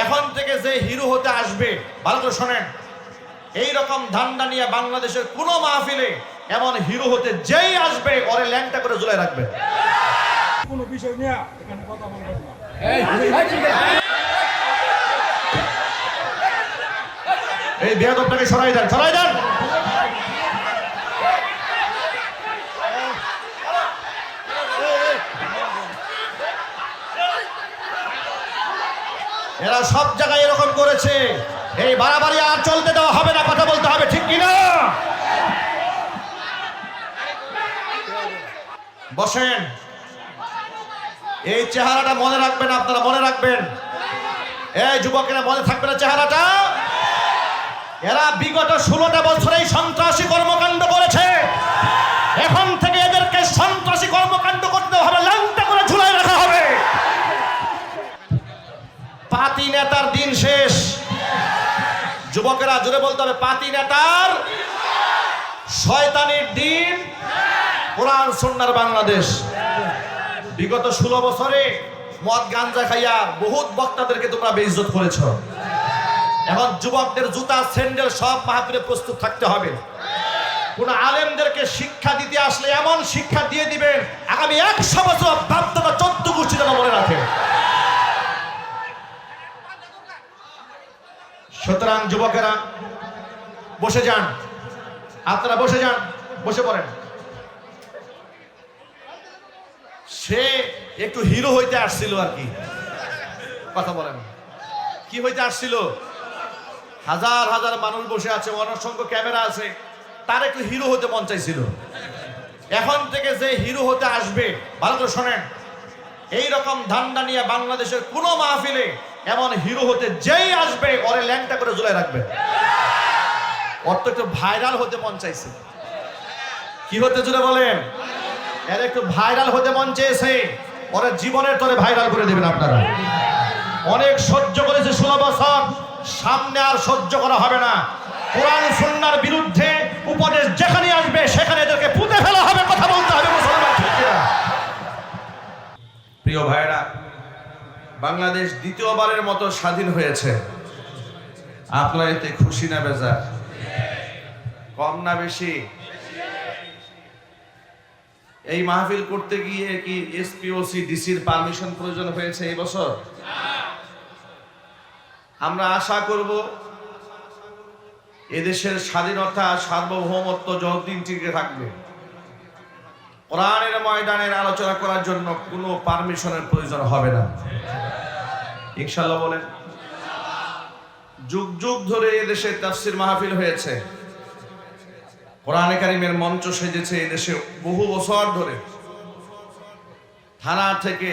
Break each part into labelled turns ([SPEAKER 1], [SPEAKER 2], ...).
[SPEAKER 1] এখন থেকে যে হিরো হতে আসবে, ভালো করে শোনেন, এই রকম ধান্দা নিয়ে বাংলাদেশের কোনো মাহফিলে এমন হিরো হতে যেই আসবে ওরে ল্যাংটা করে ঝুলাই রাখবে।
[SPEAKER 2] কোনো বিষয় নিয়ে এখানে কথা বলবেন না।
[SPEAKER 1] এই বেয়াদবটাকে সরাই দেন, সরাই দেন। এরা সব জায়গায় এরকম করেছে। এই বাড়াবাড়ি আর চলতে দেওয়া হবে না, কথা বলতে হবে, ঠিক কিনা? বসেন। এই চেহারাটা মনে রাখবেন, আপনারা মনে রাখবেন। এই যুবকেরা মনে থাকবে না চেহারাটা? এরা বিগত 16টা বছর এই সন্ত্রাসী কর্মকাণ্ড করেছে। এখন থেকে এদেরকে সন্ত্রাসী কর্মকাণ্ড করতে হবে, লাংটা করে ঝুলাই রাখা হবে। পাতি নেতার দিন শেষ। যুবকেরা জোরে বলতে হবে, পাতি নেতার শয়তানির দিন। কোরআন সুন্নাহর বাংলাদেশ। বিগত 16 বছরে মদ গাঞ্জা খাইয়া বহুত বক্তাদেরকে তোমরা বেইজ্জত করেছ। এখন যুবকদের জুতা স্যান্ডেল সব মাহফিলে প্রস্তুত থাকতে হবে। কোন আলেমদেরকে শিক্ষা দিতে আসলে এমন শিক্ষা দিয়ে দিবেন আগামী 100 বছর বাপদাদা 14 গোষ্ঠী যেন মনে রাখে। সুতরাং যুবকেরা বসে যান, আপনারা বসে যান, বসে পড়েন। সে একটু হিরো হইতে আসছিল আর কি, কথা বলেন। কি হইতে আসছিল? হাজার হাজার মানুষ বসে আছে, অসংখ্য ক্যামেরা আছে, তার একটু হিরো হতে মন চাইছিল। এখন থেকে যে হিরো হতে আসবে, ভালো করে শোনেন, এই রকম ধান্দা নিয়ে বাংলাদেশের কোনো মাহফিলে এমন হিরো হতে যেই আসবে ওরে ল্যাংটা করে ঝুলাই রাখবে। ওর তো একটু ভাইরাল হতে মন চাইছে। কি হতে জুড়ে বলেন? এর একটু ভাইরাল হতে মন চেয়েছে, ওরা জীবনের তরে ভাইরাল করে দেবেন আপনারা। অনেক সহ্য করেছে 16 বছর, সামনে আর সহ্য করা হবে না। কোরআন সুন্নাহর বিরুদ্ধে উপদেশ যেখানে আসবে সেখানে এদেরকে পুঁতে ফেলা হবে, কথা বলতে হবে মুসলমান, ঠিক কিনা? প্রিয় ভাইরা, বাংলাদেশ দ্বিতীয়বারের মতো স্বাধীন হয়েছে। আপনারা এতে খুশি না বেজার? কম না বেশি? এই মাহফিল করতে গিয়ে কি এসপিওসি ডিসির পারমিশন প্রয়োজন হয়েছে এই বছর? আমরা আশা করব এদেশের স্বাধীনতা সার্বভৌমত্ব যতদিন টিকে থাকবে কোরআনের ময়দানের আলোচনা করার জন্য কোনো পারমিশনের প্রয়োজন হবে না, ইনশাআল্লাহ বলেন। যুগ যুগ ধরে এদেশে তাফসীর মাহফিল হয়েছে, কোরআনে কারিমের মঞ্চ সেজেছে এদেশে বহু বছর ধরে। থানা থেকে,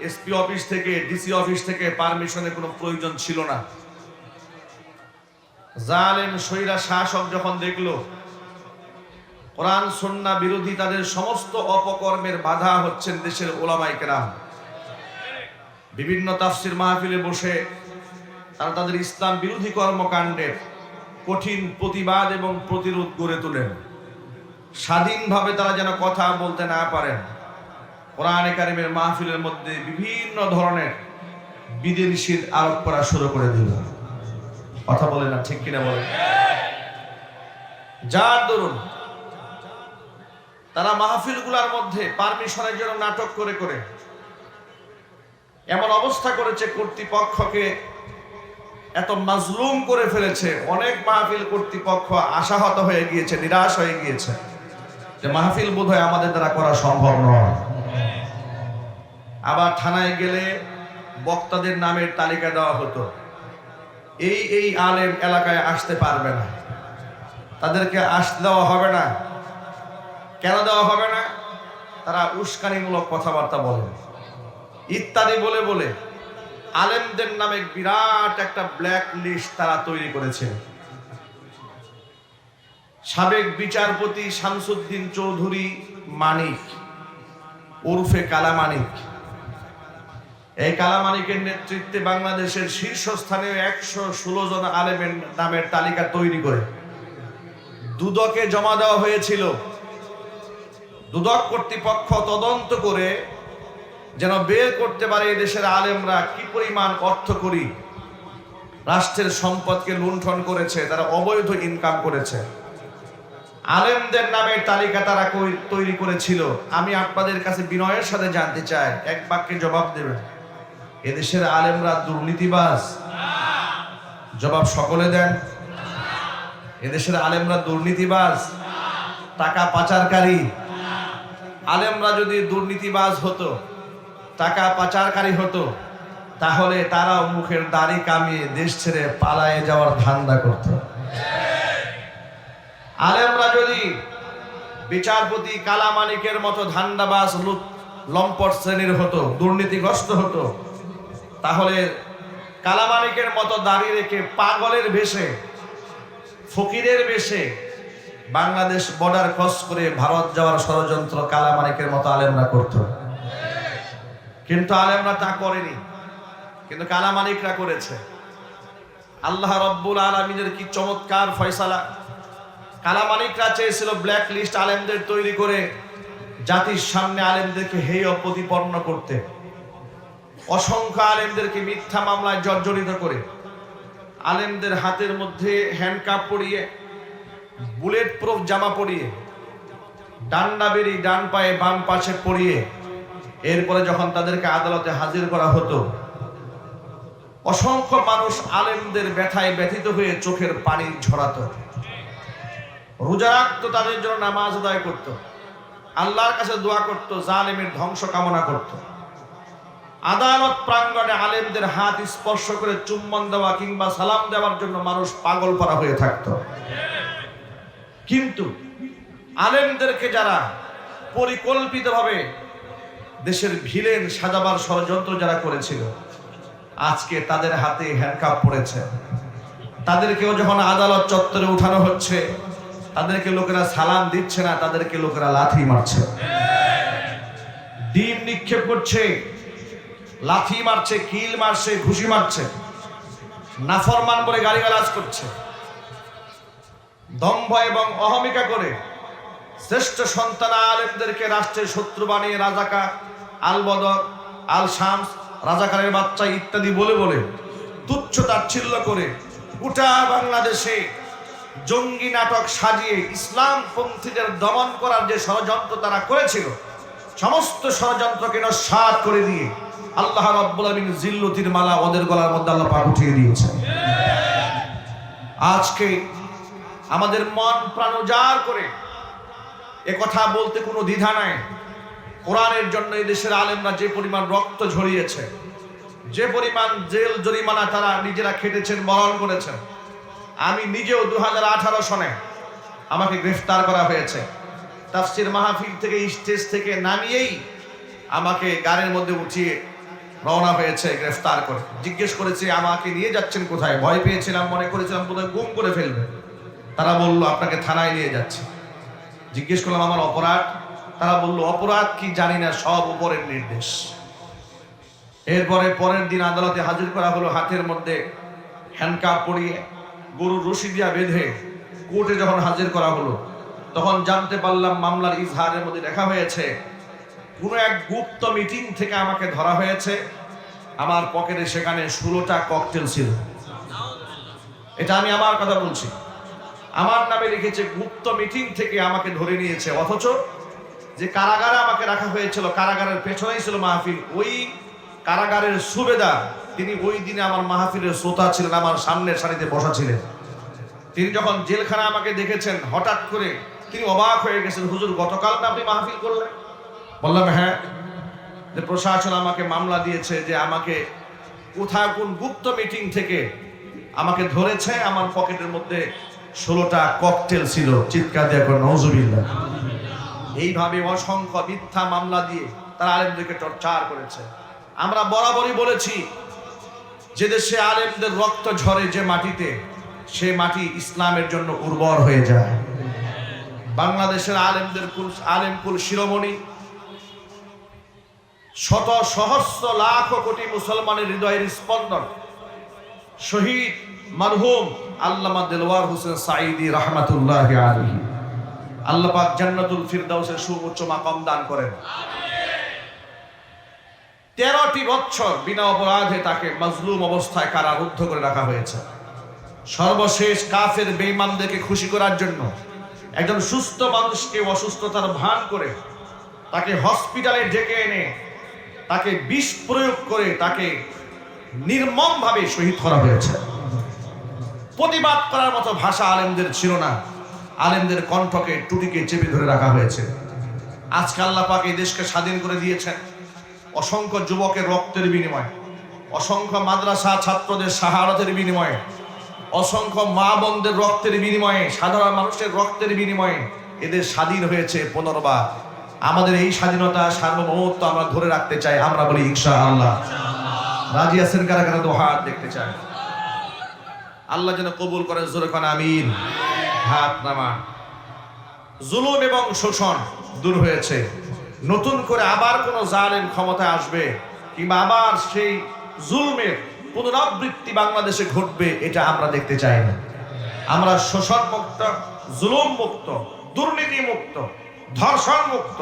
[SPEAKER 1] এসপি অফিস থেকে, ডিসি অফিস থেকে পারমিশনের কোনো প্রয়োজন ছিল না। জালেম স্বৈরা শাসক যখন দেখলো কোরআন সুন্নাহ বিরোধী তাদের সমস্ত অপকর্মের বাধা হচ্ছেন দেশের উলামায়ে কেরাম, বিভিন্ন তাফসীর মাহফিলে বসে তারা তাদের ইসলাম বিরোধী কর্মকাণ্ডের কঠিন প্রতিবাদ এবং প্রতিরোধ গড়ে তোলেন। স্বাধীনভাবে তারা যেন কথা বলতে না পারেন, কোরআনে কারিমের মাহফিলের মধ্যে বিভিন্ন ধরনের বিধিনিষেধ আরোপ করা শুরু করে দিল। কথা বলে না, ঠিক কিনা বলেন? যার দরুন তারা মাহফিলগুলোর মধ্যে পারমিশনের জন্য নাটক করে করে এমন অবস্থা করেছে, কর্তৃপক্ষকে এত মাজলুম করে ফেলেছে। অনেক মাহফিল কর্তৃপক্ষ আশাহত হয়ে গিয়েছে, নিরাশ হয়ে গিয়েছে যে মাহফিল বোধহয় আমাদের দ্বারা করা সম্ভব নয়। আবার থানায় গেলে বক্তাদের নামের তালিকা দেওয়া হতো, এই আলেম এলাকায় আসতে পারবে না, তাদেরকে আসতে দেওয়া হবে না। কেন দেওয়া হবে না? তারা উস্কানিমূলক কথাবার্তা বলেন ইত্যাদি বলে বলে আলেমদের নামে বিরাট একটা ব্ল্যাক লিস্ট তারা তৈরি করেছে। সাবেক বিচারপতি শামসুদ্দিন চৌধুরী মানিক ওরফে কালামানিক, এই কালামানিকের নেতৃত্বে বাংলাদেশের শীর্ষস্থানীয় 116 জন আলেমের নামের তালিকা তৈরি করে দুদকে জমা দেওয়া হয়েছিল। দুদক কর্তৃপক্ষ তদন্ত করে যেন বের করতে পারে এই দেশের আলেমরা কি পরিমাণ অর্থকড়ি রাষ্ট্রের সম্পদকে লুণ্ঠন করেছে, তারা অবৈধ ইনকাম করেছে। আলেমদের নামে তালিকা তারা তৈরি করেছিল। আমি আপনাদের কাছে বিনয়ের সাথে জানতে চাই, এক বাক্যে জবাব দেবেন, এদেশের আলেমরা দুর্নীতিবাজ? জবাব সকলে দেন। এদেশের আলেমরা দুর্নীতিবাজ, টাকা পাচারকারী? আলেমরা যদি দুর্নীতিবাজ হতো, টাকা পাচারকারী হতো, তাহলে তারা মুখের দাড়ি কামিয়ে দেশ ছেড়ে পালায়ে যাওয়ার ধান্দা করত। আলেমরা যদি বিচারপতি কালামানিকের মতো ধান্দাবাজ লম্পট শ্রেণীর হতো, দুর্নীতিগ্রস্ত হতো, তাহলে কালামানিকের মতো দাড়ি রেখে পাগলের বেশে, ফকিরের বেশে বাংলাদেশ বর্ডার ক্রস করে ভারত যাওয়ার ষড়যন্ত্র কালামানিকের মতো আলেমরা করত। কিন্তু আলেমরা তা করেনি, কিন্তু কালামানিকরা করেছে। আল্লাহ রব্বুল আলামিনের কি চমৎকার ফয়সালা! কালামানিকরা চেয়েছিল ব্ল্যাক লিস্ট আলেমদের তৈরি করে জাতির সামনে আলেমদেরকে হেয় প্রতিপন্ন করতে, অসংখ্য আলেমদেরকে মিথ্যা মামলায় জর্জরিত করে, আলেমদের হাতের মধ্যে হ্যান্ডকাপ পরিয়ে, বুলেট প্রুফ জামা পরিয়ে, ডান্ডা বেরি ডান পায়ে বাম পাশে পরিয়ে, এরপরে যখন তাদেরকে আদালতে হাজির করা হতো, অসংখ্য মানুষ আলেমদের ব্যথায় ব্যথিত হয়ে চোখের পানি ঝরাতো, রোজা রাখতো, তাদের জন্য নামাজ আদায় করত, আল্লাহর কাছে দোয়া করত, জালেমের ধ্বংস কামনা করত। আদালত প্রাঙ্গণে আলেমদের হাত স্পর্শ করে চুম্বন দেওয়া কিংবা সালাম দেওয়ার জন্য মানুষ পাগল পারা হয়ে থাকত। কিন্তু আলেমদেরকে যারা পরিকল্পিতভাবে দেশের ভিলেন সাজাবার ষড়যন্ত্র যারা করেছিল, আজকে তাদের হাতে হ্যান্ডকাপ পড়েছে। তাদেরকেও যখন আদালত চত্বরে উঠানো হচ্ছে, তাদেরকে লোকেরা সালাম দিচ্ছে না, তাদেরকে লোকেরা লাথি মারছে, ডিম নিক্ষেপ করছে, লাথি মারছে, কিল মারছে, ঘুষি মারছে, নাফরমান বলে গালিগালাজ করছে। দম্ভ এবং অহমিকা করে শ্রেষ্ঠ সন্তান আলেমদেরকে রাষ্ট্রের শত্রু বানিয়ে রাজাকার, আল বদর, আল শামস, রাজাকারের বাচ্চা ইত্যাদি বলে বলে তুচ্ছ তাচ্ছিল্য করে গোটা বাংলাদেশে জঙ্গি নাটক সাজিয়ে ইসলামপন্থীদের দমন করার যে ষড়যন্ত্র তারা করেছিল, সমস্ত ষড়যন্ত্রকে নস্যাৎ করে দিয়ে আল্লাহ রাব্বুল আলামিন জিল্লতির মালা ওদের গলার মধ্যে আল্লাহ পাক উঠিয়ে দিয়েছে। আজকে আমাদের মন প্রাণ উজাড় করে একথা বলতে কোনো দ্বিধা নাই, কোরআনের জন্য এই দেশের আলেমরা যে পরিমাণ রক্ত ঝরিয়েছে, যে পরিমাণ জেল জরিমানা তারা নিজেরা খেটেছেন, বরণ করেছেন। আমি নিজেও 2018 সনে আমাকে গ্রেফতার করা হয়েছে। তাফসীর মাহফিল থেকে, স্টেজ থেকে নামিয়েই আমাকে গাড়ির মধ্যে উঠিয়ে রওনা হয়েছে গ্রেফতার করে। জিজ্ঞেস করেছে আমাকে নিয়ে যাচ্ছেন কোথায়? ভয় পেয়েছিলাম, মনে করেছিলাম বোধহয় গুম করে ফেলবে। তারা বলল আপনাকে থানায় নিয়ে যাচ্ছে। জিজ্ঞেস করলাম আমার অপরাধ? তারা বলল অপরাধ কি জানি না, সব উপরের নির্দেশ। এরপরে পরের দিন আদালতে হাজির করা হলো, হাতের মধ্যে হ্যান্ডকাপ পরিয়ে গরুর রশি দিয়া বেঁধে কোর্টে যখন হাজির করা হলো, তখন জানতে পারলাম মামলার ইজহারের মধ্যে লেখা হয়েছে কোনো এক গুপ্ত মিটিং থেকে আমাকে ধরা হয়েছে। আমার পকেটে সেখানে 16টা ককটেল ছিল। এটা আমি আমার কথা বলছি, আমার নামে লিখেছে গুপ্ত মিটিং থেকে আমাকে ধরে নিয়েছে। অথচ যে কারাগারে আমাকে রাখা হয়েছিল, কারাগারের পেছনেই ছিল মাহফিল, ওই কারাগারের সুবেদার তিনি ওই দিনে আমার মাহফিলের শ্রোতা ছিলেন, আমার সামনের সারিতে বসা ছিলেন। তিনি যখন জেলখানা আমাকে দেখেছেন, হঠাৎ করে তিনি অবাক হয়ে গেছেন, হুজুর গতকাল না আপনি মাহফিল করলেন? বললাম হ্যাঁ। যে প্রশাসন আমাকে মামলা দিয়েছে যে আমাকে কোথায় কোন গুপ্ত মিটিং থেকে আমাকে ধরেছে, আমার পকেটের মধ্যে 16টা ককটেল ছিল। চিৎকার দিয়ে করে নাউজুবিল্লাহ। এইভাবে অসংখ্য মিথ্যা মামলা দিয়ে তারা আলেমদেরকে টর্চার করেছে। আমরা বরাবরই বলেছি যে দেশে আলেমদের রক্ত ঝরে যে মাটিতে, সে মাটি ইসলামের জন্য উর্বর হয়ে যায়। বাংলাদেশের আলেম কুল শিরোমণি, শত সহস্র লাখ কোটি মুসলমানের হৃদয়ের স্পন্দন, শহীদ মরহুম আল্লামা দেলওয়ার হোসেন সাঈদী রাহমাতুল্লাহি আলাইহি, আল্লাহ পাক জান্নাতুল ফিরদাউসের সুউচ্চ মাকাম দান করেন। 13টি বছর বিনা অপরাধে তাকে মাজলুম অবস্থায় কারারুদ্ধ করে রাখা হয়েছে। সর্বশেষ কাফের বেঈমানদেরকে খুশি করার জন্য একজন সুস্থ মানুষকে অসুস্থতার ভান করে তাকে হসপিটালে ডেকে এনে তাকে বিষ প্রয়োগ করে তাকে নির্মমভাবে শহীদ করা হয়েছে। প্রতিবাদ করার মতো ভাষা আলেমদের ছিল না, আলেমদের কণ্ঠকে টুটিকে চেপে ধরে রাখা হয়েছে। আজকে আল্লাহ পাক এই দেশকে স্বাধীন করে দিয়েছেন অসংখ্য যুবকের রক্তের বিনিময়ে, অসংখ্য মাদ্রাসা ছাত্রদের শাহাদাতের বিনিময়ে, অসংখ্য মা বোনদের রক্তের বিনিময়ে, সাধারণ মানুষের রক্তের বিনিময়ে এদের স্বাধীন হয়েছে পুনর্বার। আমাদের এই স্বাধীনতা সার্বভৌমত্ব আমরা ধরে রাখতে চাই। আমরা বলি ইনশাআল্লাহ। রাজি আছেন কারা কারা? দোহাত দেখতে চাই। আল্লাহ যেন কবুল করেন, জোরে কোন আমিন। হাত নামান। জুলুম এবং শোষণ দূর হয়েছে, নতুন করে আবার কোন জালেম ক্ষমতায় আসবে কিংবা আবার সেই জুলুমের পুনরাবৃত্তি বাংলাদেশে ঘটবে, এটা আমরা দেখতে চাই না। আমরা শোষণ মুক্ত, জুলুম মুক্ত, দুর্নীতি মুক্ত, ধর্ষণ মুক্ত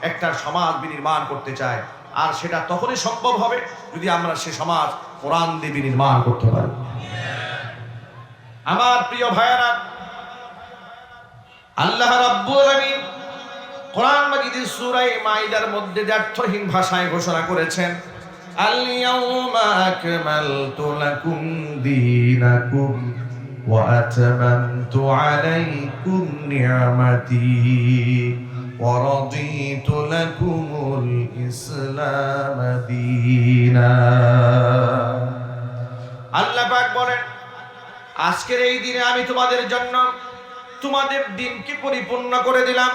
[SPEAKER 1] একটা সমাজ বিনির্মাণ করতে চাই। আর সেটা তখনই সম্ভব হবে যদি আমরা সে সমাজ কোরআন দিয়ে বিনির্মাণ করতে পারি। আমার প্রিয় ভাইয়েরা, আল্লাহ রাব্বুল আলামিন কোরআন মাজিদের সূরা মাইদার মধ্যে দ্ব্যর্থহীন ভাষায় ঘোষণা করেছেন, আল ইয়াউমা আকমালতু লাকুম দীনাকুম ওয়া আতমামতু আলাইকুম নি'মাতি ওয়া রাদিতু লাকুমুল ইসলাম দীনা। আল্লাহ পাক বলেন, আজকের এই দিনে আমি তোমাদের জন্য তোমাদের দিনকে পরিপূর্ণ করে দিলাম,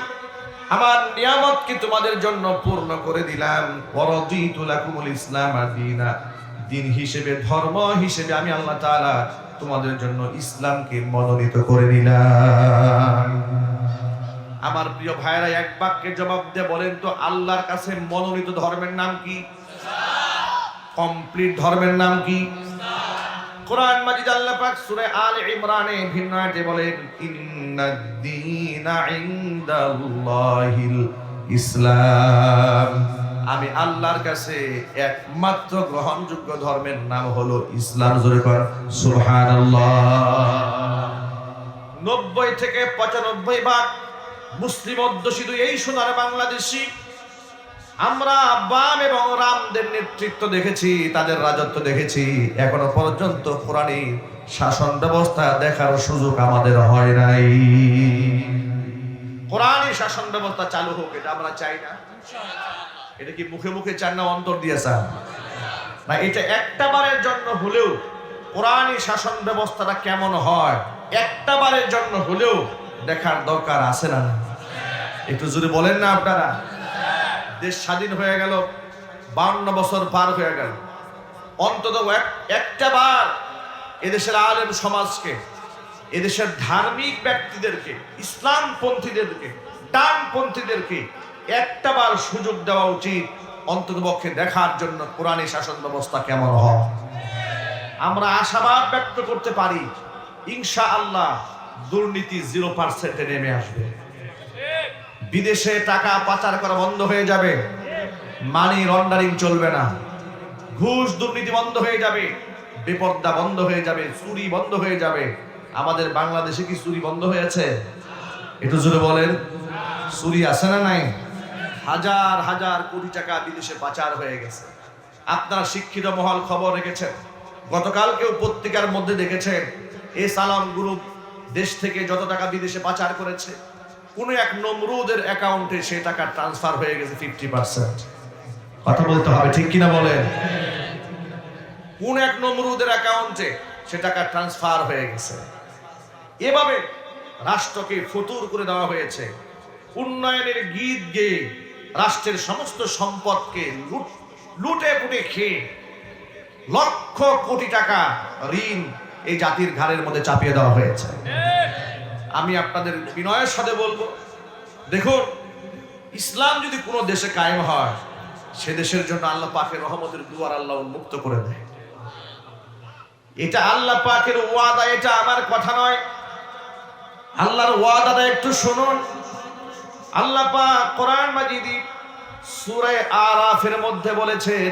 [SPEAKER 1] আমার নিয়ামতকে তোমাদের জন্য পূর্ণ করে দিলাম। ওয়ারাদিতু লাকুমুল ইসলাম দীনা, দিন হিসেবে, ধর্ম হিসেবে আমি আল্লাহ তাআলা তোমাদের জন্য ইসলামকে মনোনীত করে নিলাম। আমার প্রিয় ভাইরা, এক বাক্যে জবাব দিয়ে বলেন তো, আল্লাহর কাছে মনোনীত ধর্মের নাম কি? কমপ্লিট ধর্মের নাম কি? কোরআন মাজিদ আল্লাহ পাক সূরা আলে ইমরানে ভিন্ন আয়াতে বলেন, ইন্নাদ-দীনা ইনদাল্লাহিল ইসলাম, আমি আল্লাহর কাছে একমাত্র গ্রহণযোগ্য ধর্মের নাম হলো ইসলাম। জোরে কর সুবহানাল্লাহ। 90 থেকে 95% মুসলিম অধ্যুষিত এই সোনার বাংলাদেশী আমরা বাম এবং রামদের নেতৃত্ব দেখেছি, তাদের রাজত্ব দেখেছি, এখনো পর্যন্ত কোরআনী শাসন ব্যবস্থা দেখার সুযোগ আমাদের হয় নাই। কোরআনী শাসন ব্যবস্থা চালু হোক, এটা আমরা চাই না। এটা কি মুখে মুখে চান না অন্তর দিয়ে চান? না, এটা একটা বারের জন্য হলেও কোরআনী শাসন ব্যবস্থাটা কেমন হয় একটা বারের জন্য হলেও দেখার দরকার আছে না? একটু যদি বলেন না আপনারা। দেশ স্বাধীন হয়ে গেল, 52 বছর পার হয়ে গেল, অন্তত একটা বার এদেশের আলেম সমাজকে, এদেশের ধার্মিক ব্যক্তিদেরকে, ইসলামপন্থীদেরকে, ডানপন্থীদেরকে একটা বার সুযোগ দেওয়া উচিত অন্তত পক্ষে দেখার জন্য কোরআনী শাসন ব্যবস্থা কেমন হয়। আমরা আশাবাদ ব্যক্ত করতে পারি ইনশাআল্লাহ দুর্নীতি 0% নেমে আসবে, বিদেশে টাকা পাচার করা বন্ধ হয়ে যাবে, মানি লন্ডারিং চলবে না, ঘুষ দুর্নীতি বন্ধ হয়ে যাবে, বেপরদা বন্ধ হয়ে যাবে, চুরি বন্ধ হয়ে যাবে। আমাদের বাংলাদেশে কি চুরি বন্ধ হয়েছে? একটু জোরে বলেন। চুরি আছে না নাই? হাজার হাজার কোটি টাকা বিদেশে পাচার হয়ে গেছে। আপনারা শিক্ষিত মহল খবর রেখেছেন, গতকালকেও পত্রিকার মধ্যে দেখেছেন এই সালাম গ্রুপ দেশ থেকে যত টাকা বিদেশে পাচার করেছে, কোন এক নমরুদের অ্যাকাউন্টে সে টাকা ট্রান্সফার হয়ে গেছে 50%। কথা বলতে হবে, ঠিক কিনা বলেন? কোন এক নমরুদের অ্যাকাউন্টে সে টাকা ট্রান্সফার হয়ে গেছে। এভাবে রাষ্ট্রকে ফতুর করে দেওয়া হয়েছে। উন্নয়নের গীত গেয়ে রাষ্ট্রের সমস্ত সম্পদকে লুটে পুটে খেয়ে লক্ষ কোটি টাকা ঋণ এই জাতির ঘাড়ের মধ্যে চাপিয়ে দেওয়া হয়েছে। আমি আপনাদের বিনয়ের সাথে বলবো, দেখুন, ইসলাম যদি কোনো দেশে কায়েম হয়, সে দেশের জন্য আল্লাহ পাকের রহমতের দুয়ার আল্লাহ উন্মুক্ত করে দেয়। এটা আল্লাহ পাকের ওয়াদা, এটা আমার কথা নয়। আল্লাহর ওয়াদাটা একটু শুনুন। আল্লাহ পাক কোরআন মাজিদ সূরা আরাফের মধ্যে বলেছেন,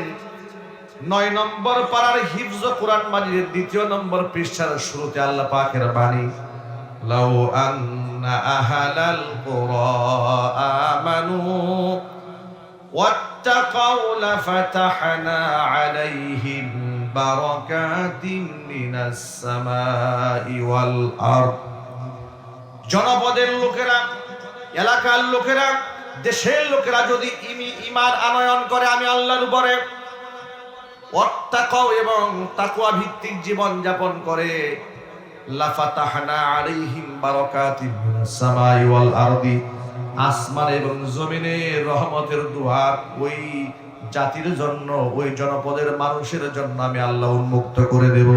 [SPEAKER 1] 9 নম্বর পারার হিফজ কোরআন মাজিদের 2 নম্বর পৃষ্ঠার শুরুতে আল্লাহ পাকের বাণী, লাউ আন্না আহলাল কুরা আমানু ওয়াত্তাকাউ লাফাতাহনা আলাইহিম বারাকাতিন মিনাস সামাই ওয়াল আরদ। জনপদের লোকেরা, এলাকার লোকেরা, দেশের লোকেরা যদি ঈমান আনয়ন করে আমি আল্লাহর উপরে, ওয়াত্তাকাউ এবং তাকওয়া ভিত্তিক জীবন যাপন করে, লাফাতাহনা আলাইহিম বারাকাতিন মিনাস সামাই ওয়াল আরদি, আসমান এবং জমিনের রহমতের দুয়ার ওই জাতির জন্য, ওই জনপদের মানুষের জন্য আমি আল্লাহ উন্মুক্ত করে দেব।